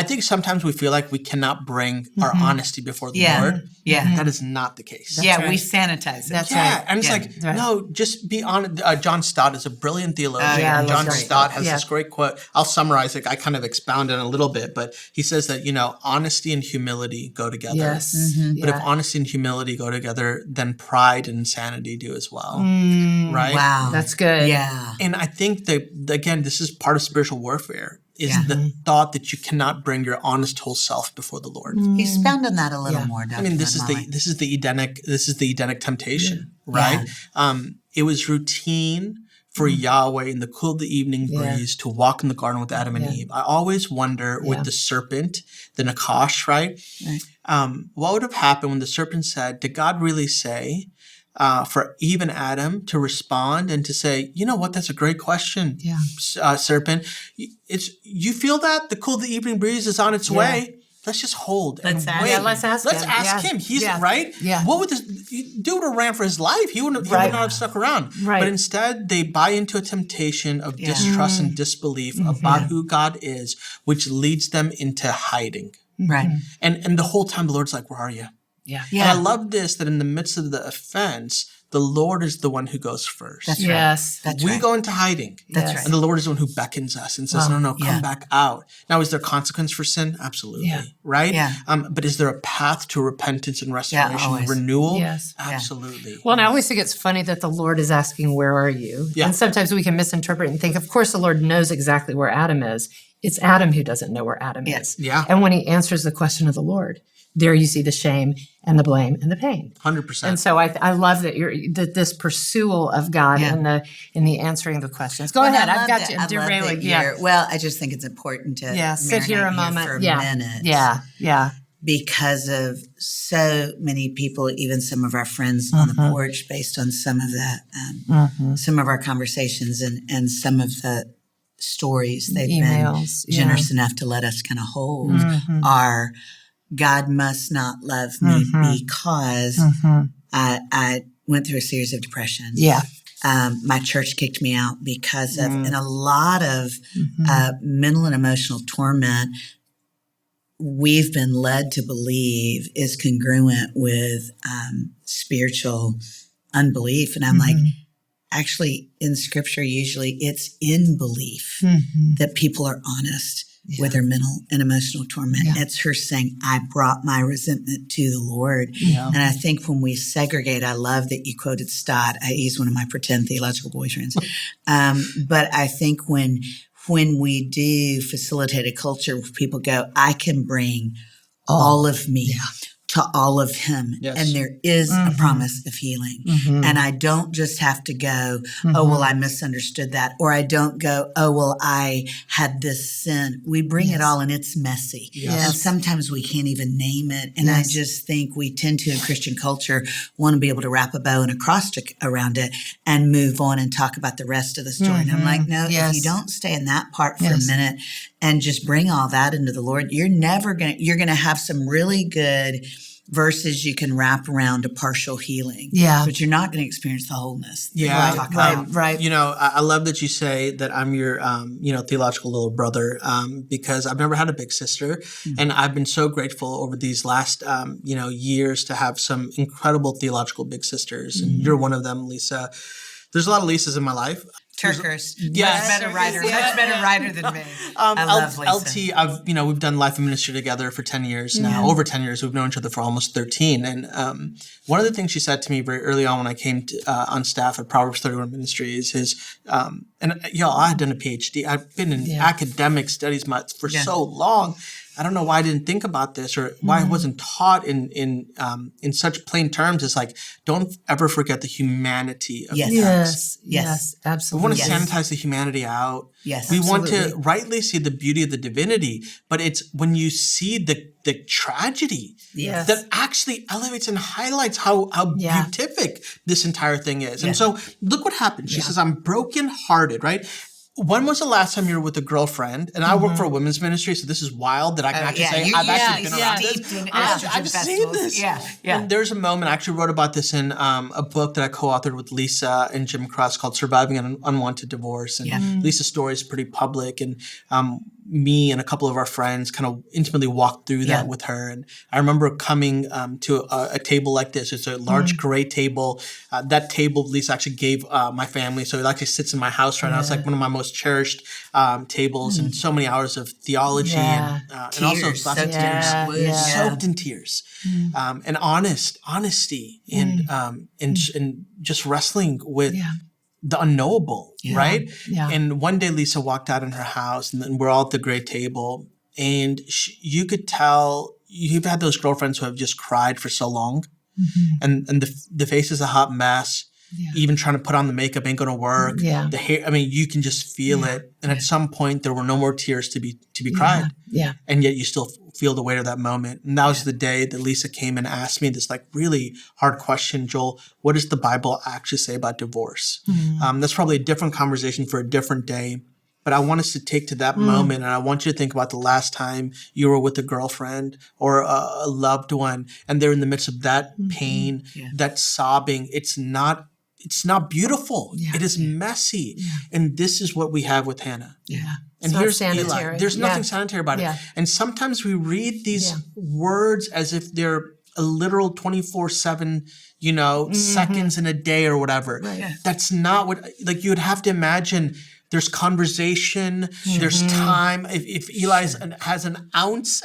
think sometimes we feel like we cannot bring our honesty before the Lord. Yeah. That is not the case. We sanitize it. That's Yeah, right. and it's no, just be honest. John Stott is a brilliant theologian. John Stott has this great quote. I'll summarize it. I kind of expound it a little bit, but he says that, honesty and humility go together. Yes. But if honesty and humility go together, then pride and insanity do as well. Right? Wow. That's good. Yeah. And I think that, again, this is part of spiritual warfare, is the thought that you cannot bring your honest whole self before the Lord. Expound on that a little more, Dr. I mean, this is the Edenic temptation, right? It was routine for Yahweh in the cool of the evening breeze to walk in the garden with Adam and Eve. I always wonder with the serpent, the Nakash, right? What would have happened when the serpent said, did God really say for Eve and Adam to respond and to say, you know what, that's a great question, serpent. You feel that? The cool of the evening breeze is on its way. Let's just hold and wait. Yeah, let's ask him. Let's ask him. He's right. Yeah. What would this dude have ran for his life? He would not have stuck around. Right. But instead, they buy into a temptation of distrust and disbelief about who God is, which leads them into hiding. Right. And the whole time, the Lord's like, "Where are you?" Yeah. And I love this, that in the midst of the offense, the Lord is the one who goes first. That's Yes. right. We go into hiding. That's right. And the Lord is the one who beckons us and says, no, come back out. Now, is there consequence for sin? Absolutely. Yeah. Right? Yeah. But is there a path to repentance and restoration, always. renewal? Yes. Absolutely. Well, and I always think it's funny that the Lord is asking, where are you? Yeah. And sometimes we can misinterpret and think, of course, the Lord knows exactly where Adam is. It's Adam who doesn't know where Adam is. Yeah. And when he answers the question of the Lord, there you see the shame and the blame and the pain. 100%. And so I love that this pursuit of God in the answering the questions. Go ahead. I've got you. I'm derailing. Well, I just think it's important to sit here a moment. for a minute. Yeah. Because of so many people, even some of our friends on the porch, based on some of that, some of our conversations and some of the stories they've Emails, been generous enough to let us kind of hold are, God must not love me because I went through a series of depression. Yeah. My church kicked me out because of, and a lot of mental and emotional torment we've been led to believe is congruent with spiritual unbelief. And I'm like, actually, in Scripture, usually it's in belief that people are honest with their mental and emotional torment. It's her saying, I brought my resentment to the Lord. And I think when we segregate, I love that you quoted Stott. He's one of my pretend theological boyfriends. But I think when we do facilitate a culture where people go, I can bring all of me to all of him. And there is a promise of healing. And I don't just have to go, oh, well, I misunderstood that. Or I don't go, oh, well, I had this sin. We bring it all and it's messy. And sometimes we can't even name it. And I just think we tend to, in Christian culture, want to be able to wrap a bow and a cross-stick around it and move on and talk about the rest of the story. And I'm like, no, if you don't stay in that part for a minute and just bring all that into the Lord, you're going to have some really good verses you can wrap around a partial healing. But you're not going to experience the wholeness. Right. You know, I love that you say that I'm your, theological little brother, because I've never had a big sister. And I've been so grateful over these last, years to have some incredible theological big sisters. And you're one of them, Lisa. There's a lot of Lisas in my life. Turkers. Much better writer than me. I love Lisa. LT, we've done life and ministry together for 10 years now, over 10 years. We've known each other for almost 13. And one of the things she said to me very early on when I came on staff at Proverbs 31 Ministries is, I had done a PhD. I've been in academic studies for so long. I don't know why I didn't think about this or why I wasn't taught in such plain terms. It's like, don't ever forget the humanity of the text. Yes, absolutely. We want to sanitize the humanity out. Yes, we want to rightly see the beauty of the divinity, but it's when you see the tragedy that actually elevates and highlights how beatific this entire thing is. And so look what happened. She says, I'm brokenhearted, right? When was the last time you were with a girlfriend? And I work for a women's ministry, so this is wild that I can actually say I've actually been around this. I've seen this. And there's a moment, I actually wrote about this in a book that I co-authored with Lisa and Jim Cross called Surviving an Unwanted Divorce. And Lisa's story is pretty public. And me and a couple of our friends kind of intimately walked through that with her. And I remember coming to a table like this. It's a large gray table. That table, Lisa actually gave my family. So it actually sits in my house right now. It's like one of my most cherished tables, and so many hours of theology and also lots of tears, soaked in tears, and honesty, and just wrestling with the unknowable, right? Yeah. And one day Lisa walked out in her house, and then we're all at the great table, and you could tell you've had those girlfriends who have just cried for so long, and the face is a hot mess. Even trying to put on the makeup ain't gonna work. The hair, I mean, you can just feel it. And at some point, there were no more tears to be cried. And yet, you still feel the weight of that moment. And that was the day that Lisa came and asked me this like really hard question, Joel. What does the Bible actually say about divorce? That's probably a different conversation for a different day. But I want us to take to that moment, and I want you to think about the last time you were with a girlfriend or a loved one, and they're in the midst of that pain, that sobbing. It's not beautiful. It is messy. And this is what we have with Hannah. And here's Eli. There's nothing sanitary about it. And sometimes we read these words as if they're a literal 24/7, seconds in a day or whatever. That's not what, like, you would have to imagine. There's conversation. There's time. If Eli has an ounce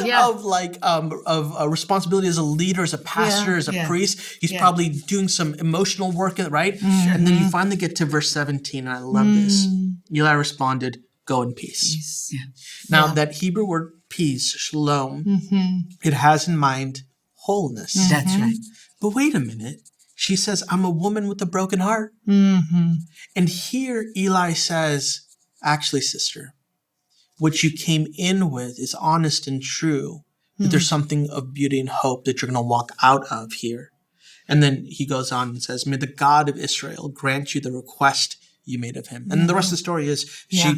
of responsibility as a leader, as a pastor, as a priest, he's probably doing some emotional work, right? And then you finally get to verse 17, and I love this. Eli responded, "Go in peace." Now that Hebrew word peace, shalom, it has in mind wholeness. That's right. But wait a minute. She says, "I'm a woman with a broken heart." And here Eli says, "Actually, sister, what you came in with is honest and true, but there's something of beauty and hope that you're going to walk out of here." And then he goes on and says, "May the God of Israel grant you the request you made of him." And the rest of the story is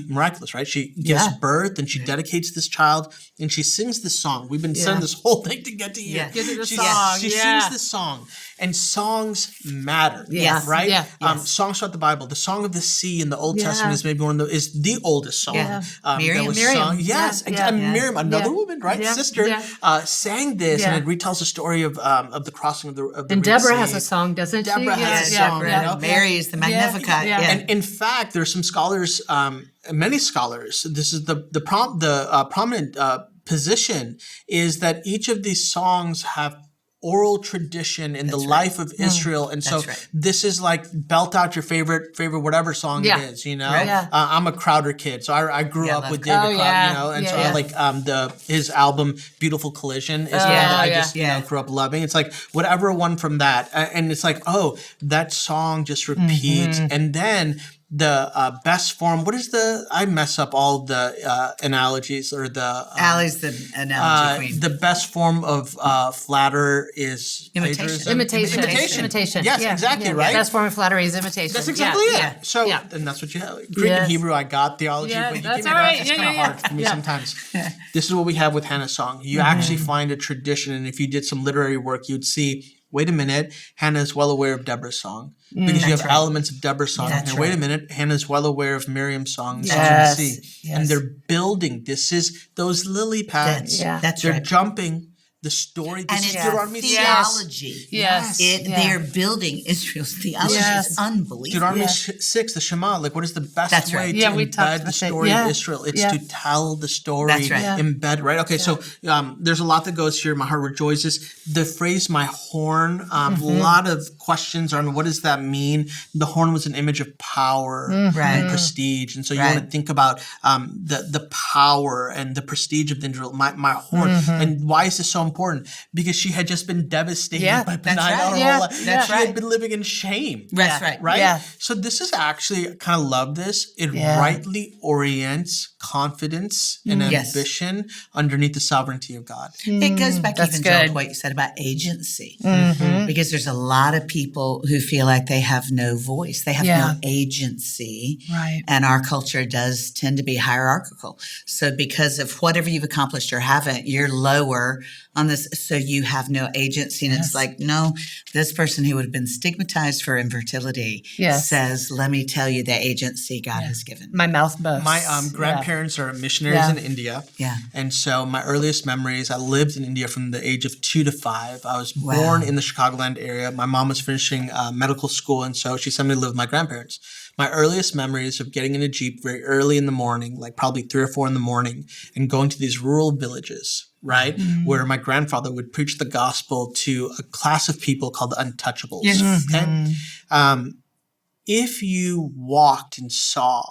miraculous, right? She gives birth, and she dedicates this child, and she sings this song. We've been saying this whole thing to get to here. Get to the She song. sings this song, and songs matter, right? Songs throughout the Bible. The Song of the Sea in the Old Testament is maybe is the oldest song. Miriam. Miriam, another woman, right? Sister, sang this, and it retells the story of the crossing of the And Red Deborah Sea. has a song, doesn't she? Deborah has a song. Mary is the Magnificat. And in fact, there's some scholars, many scholars. This is the prominent position is that each of these songs have oral tradition in the life of Israel, and so this is like belt out your favorite whatever song it is. I'm a Crowder kid, so I grew up with David Crowder, and so I like his album "Beautiful Collision" is one that I just grew up loving. It's like whatever one from that, and it's like, oh, that song just repeats, and then the best form. What is I mess up all the analogies or the. Allie's the analogy queen. The best form of flatter is Imitation. Imitation. Yes, exactly, right? Best form of flattery is imitation. That's exactly it. So, and that's what you have. Greek and Hebrew, I got theology, but you that's give me all right. it's kind of hard for me sometimes. This is what we have with Hannah's song. You actually find a tradition, and if you did some literary work, you'd see, wait a minute, Hannah is well aware of Deborah's song. Because you have elements of Deborah's song. And wait a minute, Hannah's well aware of Miriam's song. And they're building. This is those lily pads. They're jumping. The story, this is Deuteronomy 6. Theology. They are building Israel's theology. It's unbelievable. Deuteronomy 6, the Shema, like what is the best way to embed the story of Israel? It's to tell the story, embed, right? Okay, so there's a lot that goes here. My heart rejoices. The phrase, my horn, a lot of questions on what does that mean? The horn was an image of power and prestige. And so you want to think about the power and the prestige of Israel, my horn. And why is this so important? Because she had just been devastated by Penina her whole life. She had been living in shame. Right? So this is actually, I kind of love this. It rightly orients confidence and ambition underneath the sovereignty of God. It goes back even to what you said about agency. Because there's a lot of people who feel like they have no voice. They have no agency. And our culture does tend to be hierarchical. So because of whatever you've accomplished or haven't, you're lower on this, so you have no agency. And it's like, no, this person who would have been stigmatized for infertility says, let me tell you the agency God has given. My mouth boasts. My grandparents grandparents are missionaries in India. Yeah. And so my earliest memories, I lived in India from the age of 2 to 5. I was born in the Chicagoland area. My mom was finishing medical school, and so she sent me to live with my grandparents. My earliest memories of getting in a Jeep very early in the morning, like probably 3 or 4 in the morning, and going to these rural villages, right, where my grandfather would preach the gospel to a class of people called the untouchables. Yes. Okay? If you walked and saw,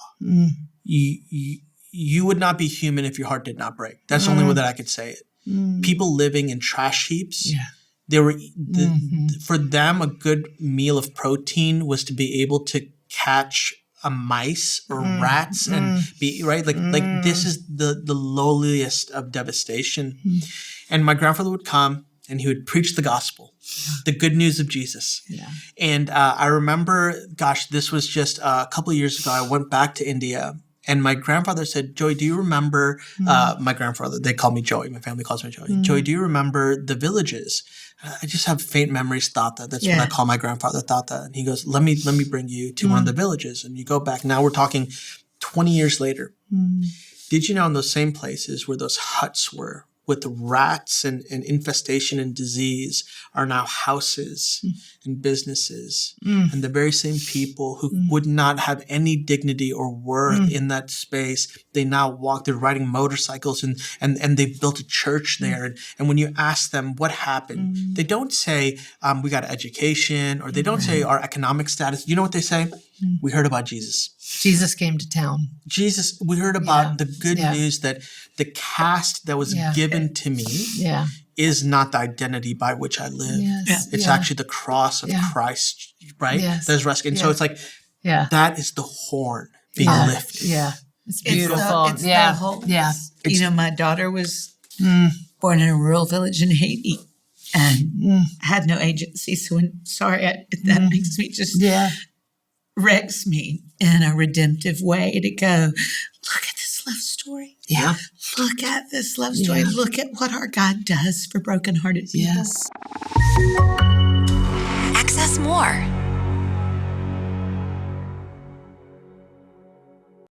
you would not be human if your heart did not break. That's the only way that I could say it. People living in trash heaps. Yeah. They were for them, a good meal of protein was to be able to catch a mice or rats and be right. Like this is the lowliest of devastation. And my grandfather would come and he would preach the gospel, the good news of Jesus. Yeah. And I remember, gosh, this was just a couple of years ago. I went back to India. And my grandfather said, Joey, do you remember, my grandfather, they call me Joey, my family calls me Joey. Joey, do you remember the villages? I just have faint memories, Tata. That's what I call my grandfather, Tata. And he goes, let me bring you to one of the villages. And you go back, now we're talking 20 years later. Did you know in those same places where those huts were, with rats and infestation and disease, are now houses and businesses. And the very same people who would not have any dignity or worth in that space, they now walk, they're riding motorcycles and they've built a church there. And when you ask them what happened, they don't say, we got education, or they don't say our economic status. You know what they say? We heard about Jesus. Jesus came to town. We heard about the good news that the caste that was given to me is not the identity by which I live. Yes. It's actually the cross of Christ, right? Yes. That's rescued. And so it's like, that is the horn being lifted. Yeah. It's beautiful. It's the whole, my daughter was born in a rural village in Haiti and had no agency. So that makes me just wrecks me in a redemptive way to go, look at this love story. Yeah. Look at this love story. Yeah. Look at what our God does for brokenhearted people. Yes. Access more